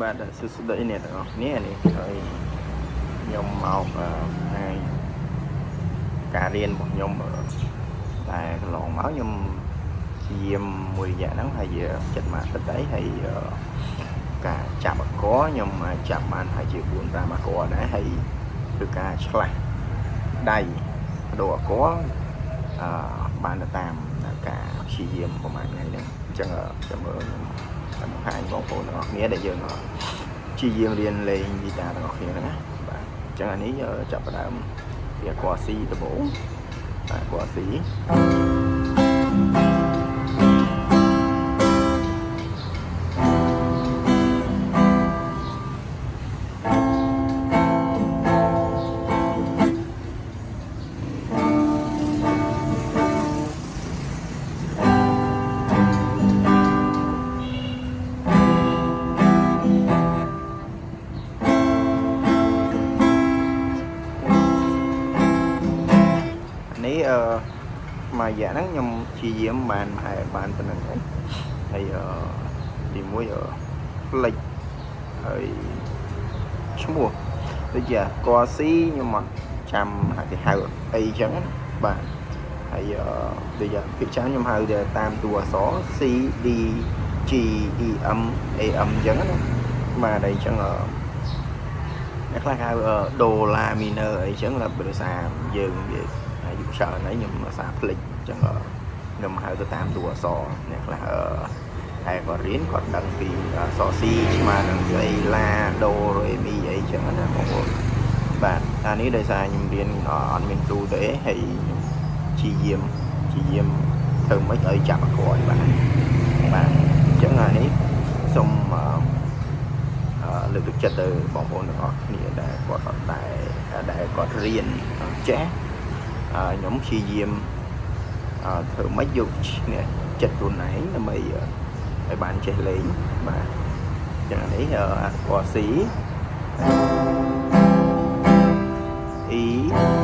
បាទសួស្តីអ្នកទាំងអស់គ្នានេះហើយខ្ញុំមកហើយការរៀនរបស់ខ្ញុំតែកន្លងមកខ្ញុំជាយាមមួយរយៈហ្នឹងហើយចិត្តមកទឹកអីហើយការចាប់អកខ្ញុំចាប់បានហើយជា4-5អកដែរហើយគឺការឆ្លាស់ដៃដូរអកបានទៅតាមការព្យាយាមប្រហែលថ្ងៃហ្នឹងអញ្ចឹងចាំមើលខ្ញុំបង្ហាញបងប្អូនទាំងអស់គ្នាដែលយើងព្យាយាមរៀនលេងហ្គីតាទាំងអស់គ្នាហ្នឹងណាបាទអញ្ចឹងអានេះចាប់ផ្ដើមពីអក្សរ C ដំបូងបាទអក្សរ Cនេះមួយរយៈហ្នឹងខ្ញុំព្យាយាមបានប៉ុណ្្នឹងហើយទីមួយផ្លេចហើយឈ្មោះដូចជាកCខ្ញុំអត់ចាំគេហៅអីចឹងបាទហើយដូចជាភាគច្រើនខ្ញុំហៅទៅតាមតួអក្សរ C D G E M A M ចឹងណាបាទអីចឹងអ្នកខ្លះហៅដុល្លារ minor អីចឹងដោយសារយើងនិយាយអាយុច្រើនហើយខ្ញុំភាសាផ្លេចអញ្ចឹងខ្ញុំហៅទៅតាមតួអក្សរអ្នកខ្លះតែគាត់រៀនគាត់ដឹងពីអក្សរ C ស្មើនឹងស្អីឡាដូរេមីអីចឹងណាបងប្អូនបាទអានេះដោយសារខ្ញុំរៀនអត់មានគ្រូទេហើយខ្ញុំព្យាយាមធ្វើម៉េចឲ្យចាប់អក្សរបានអញ្ចឹងអានេះសូមលើកទឹកចិត្តទៅបងប្អូនទាំងអស់គ្នាដែលគាត់អត់ដែលគាត់រៀនចេះខ្ញុំព្យាយាមធ្វើម៉េចយកចិត្តខ្លួនឯងដើម្បីឲ្យបានចេះលេងបាទចឹងនេះអក្សរ C E